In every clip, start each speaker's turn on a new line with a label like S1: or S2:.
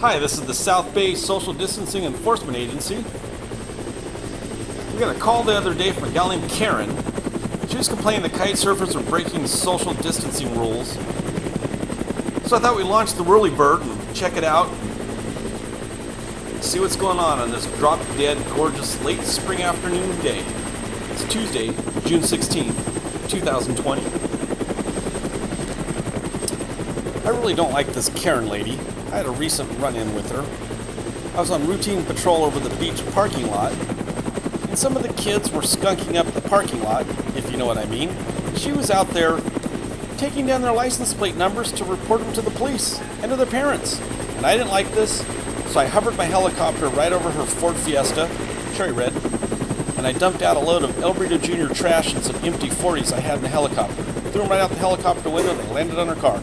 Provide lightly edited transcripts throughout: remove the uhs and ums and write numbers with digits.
S1: Hi, this is the South Bay Social Distancing Enforcement Agency. We got a call the other day from a gal named Karen. She was complaining the kite surfers are breaking social distancing rules. So I thought we'd launch the Whirlybird and check it out. See what's going on this drop-dead, gorgeous late spring afternoon day. It's Tuesday, June 16th, 2020. I really don't like this Karen lady. I had a recent run-in with her. I was on routine patrol over the beach parking lot, and some of the kids were skunking up the parking lot, if you know what I mean. She was out there taking down their license plate numbers to report them to the police and to their parents. And I didn't like this, so I hovered my helicopter right over her Ford Fiesta, cherry red, and I dumped out a load of El Burrito Jr. trash and some empty 40s I had in the helicopter. Threw them right out the helicopter window, and they landed on her car.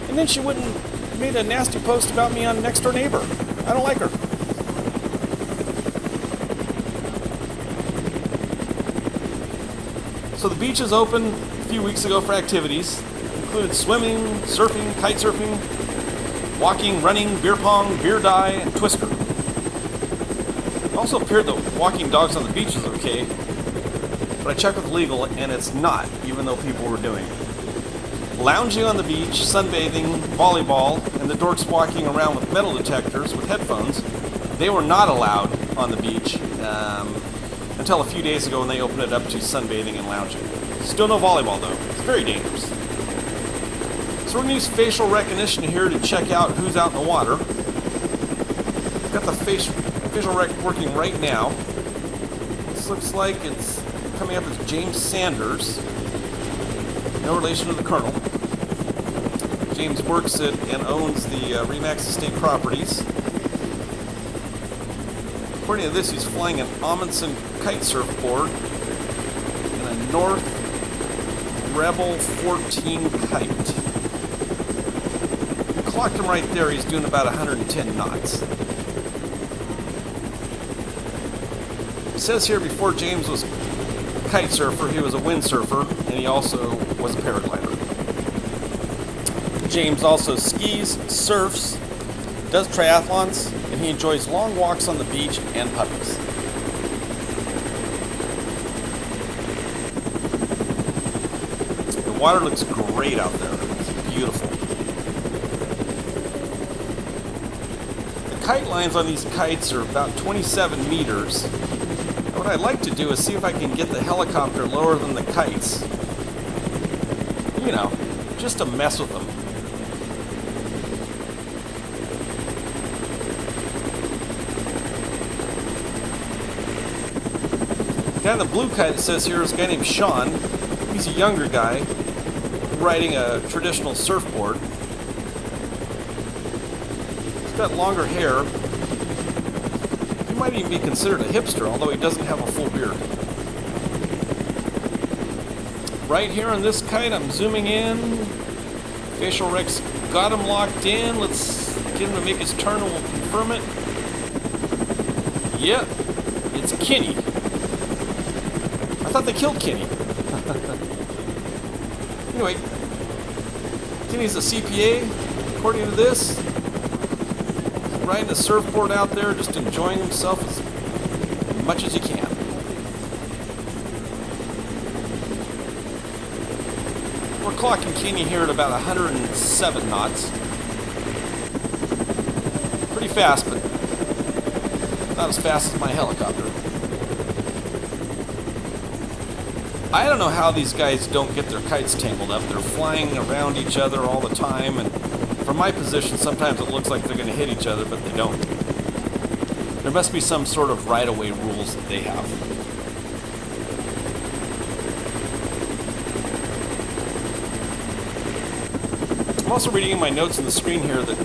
S1: And then she made a nasty post about me on Next Door Neighbor. I don't like her. So the beach is open a few weeks ago for activities. Included swimming, surfing, kite surfing, walking, running, beer pong, beer dye, and twister. It also appeared that walking dogs on the beach is okay, but I checked with legal and it's not, even though people were doing it. Lounging on the beach, sunbathing, volleyball, and the dorks walking around with metal detectors with headphones, they were not allowed on the beach until a few days ago when they opened it up to sunbathing and lounging. Still no volleyball though. It's very dangerous. So we're going to use facial recognition here to check out who's out in the water. Got the facial rec working right now. This looks like it's coming up as James Sanders. No relation to the Colonel. James works at and owns the Remax Estate Properties. According to this, he's flying an Amundsen kite surfboard and a North Rebel 14 kite. We clocked him right there. He's doing about 110 knots. It says here before James was a kite surfer, he was a windsurfer, and he also was a paraglider. James also skis, surfs, does triathlons, and he enjoys long walks on the beach and puppies. The water looks great out there. It's beautiful. The kite lines on these kites are about 27 meters. What I'd like to do is see if I can get the helicopter lower than the kites. You know, just to mess with them. The guy in the blue kite, it says here, is a guy named Sean. He's a younger guy riding a traditional surfboard. He's got longer hair. He might even be considered a hipster, although he doesn't have a full beard. Right here on this kite, I'm zooming in. Facial rec's got him locked in. Let's get him to make his turn and we'll confirm it. Yep, it's Kenny. I thought they killed Kenny. Anyway, Kenny's a CPA, according to this. He's riding a surfboard out there, just enjoying himself as much as he can. We're clocking Kenny here at about 107 knots. Pretty fast, but not as fast as my helicopter. I don't know how these guys don't get their kites tangled up. They're flying around each other all the time, and from my position, sometimes it looks like they're going to hit each other, but they don't. There must be some sort of right-of-way rules that they have. I'm also reading in my notes on the screen here that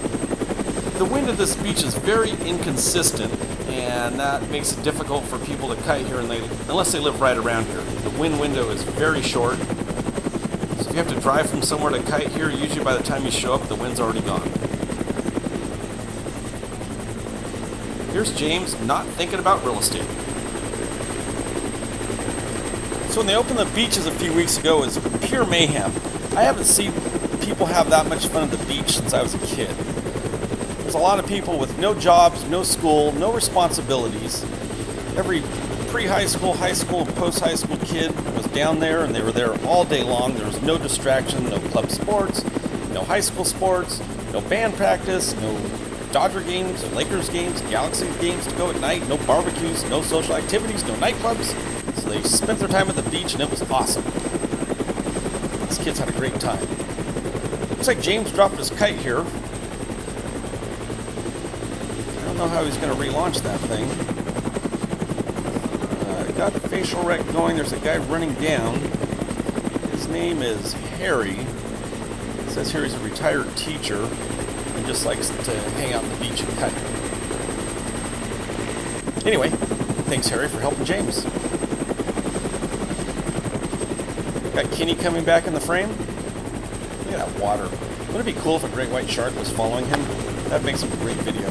S1: the wind at this beach is very inconsistent, and that makes it difficult for people to kite here unless they live right around here. The wind window is very short, so if you have to drive from somewhere to kite here, usually by the time you show up, the wind's already gone. Here's James not thinking about real estate. So when they opened the beaches a few weeks ago, it was pure mayhem. I haven't seen people have that much fun at the beach since I was a kid. There's a lot of people with no jobs, no school, no responsibilities. Every pre-high school, high school, and post-high school kid was down there, and they were there all day long. There was no distraction, no club sports, no high school sports, no band practice, no Dodger games, Lakers games, Galaxy games to go at night, no barbecues, no social activities, no nightclubs. So they spent their time at the beach, and it was awesome. These kids had a great time. Looks like James dropped his kite here. I don't know how he's going to relaunch that thing. Got a facial rec going. There's a guy running down. His name is Harry. It says here he's a retired teacher and just likes to hang out on the beach and kite. Anyway, thanks Harry for helping James. Got Kenny coming back in the frame. Look at that water. Wouldn't it be cool if a great white shark was following him? That makes a great video.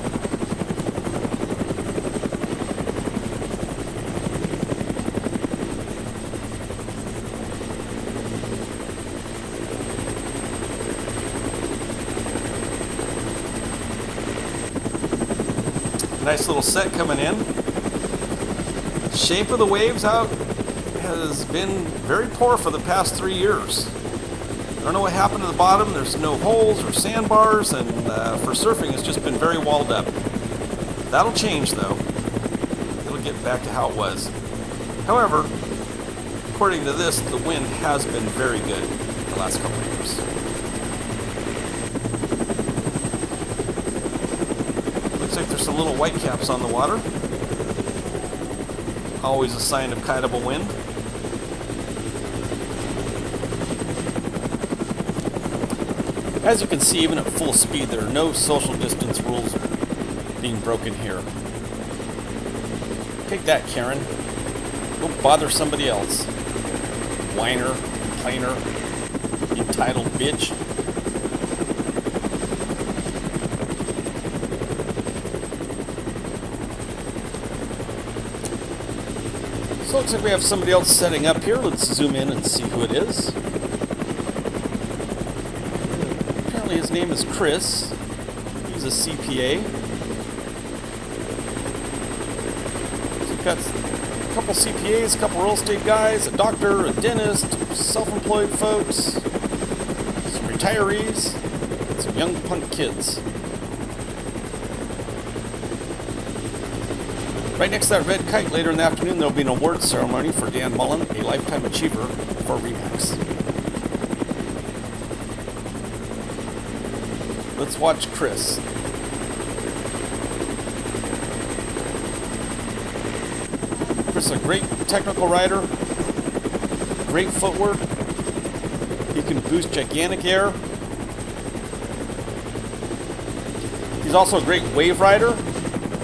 S1: Nice little set coming in. Shape of the waves out has been very poor for the past 3 years. I don't know what happened to the bottom. There's no holes or sandbars, and for surfing it's just been very walled up. That'll change though. It'll get back to how it was. However, according to this, the wind has been very good the last couple of years. Looks like there's some little white caps on the water. Always a sign of kiteable wind. As you can see, even at full speed, there are no social distance rules being broken here. Take that, Karen. Go bother somebody else. Whiner, complainer, entitled bitch. So it looks like we have somebody else setting up here. Let's zoom in and see who it is. Apparently his name is Chris. He's a CPA. So we've got a couple CPAs, a couple real estate guys, a doctor, a dentist, self-employed folks, some retirees, and some young punk kids. Right next to that red kite, later in the afternoon, there will be an awards ceremony for Dan Mullen, a Lifetime Achiever for Remax. Let's watch Chris. Chris is a great technical rider, great footwork. He can boost gigantic air. He's also a great wave rider.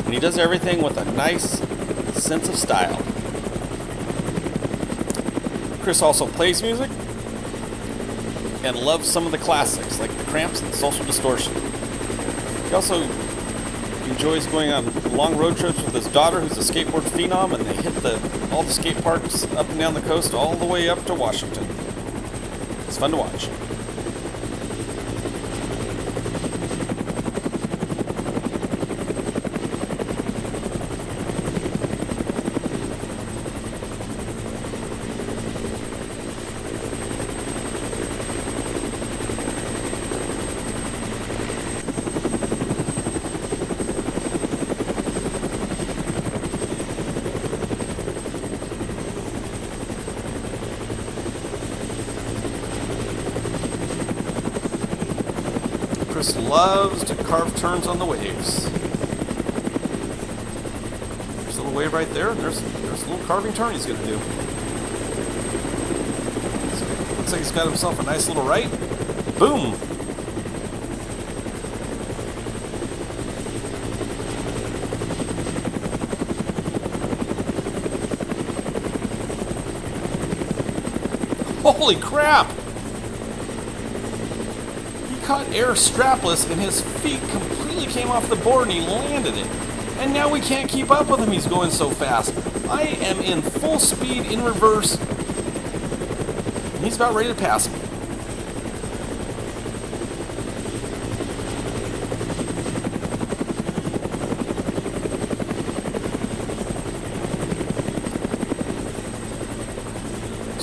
S1: And he does everything with a nice sense of style. Chris also plays music and loves some of the classics like The Cramps and Social Distortion. He also enjoys going on long road trips with his daughter, who's a skateboard phenom, and they hit all the skate parks up and down the coast all the way up to Washington. It's fun to watch. Chris loves to carve turns on the waves. There's a little wave right there, and there's a little carving turn he's going to do. Looks like he's got himself a nice little right. Boom! Holy crap! Caught air strapless and his feet completely came off the board and he landed it. And now we can't keep up with him, he's going so fast. I am in full speed in reverse. And he's about ready to pass me.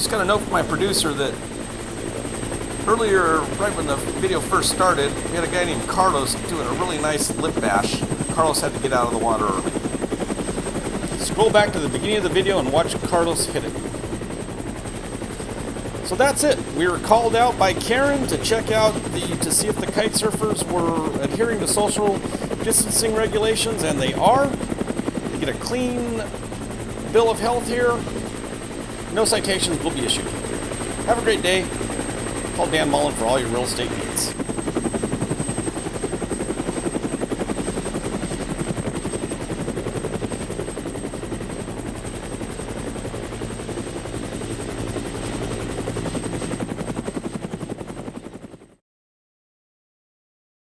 S1: just got a note from my producer that earlier, right when the video first started, we had a guy named Carlos doing a really nice lip bash. Carlos had to get out of the water early. Scroll back to the beginning of the video and watch Carlos hit it. So that's it. We were called out by Karen to check out to see if the kite surfers were adhering to social distancing regulations, and they are. They get a clean bill of health here. No citations will be issued. Have a great day. Call Dan Mullen for all your real estate needs.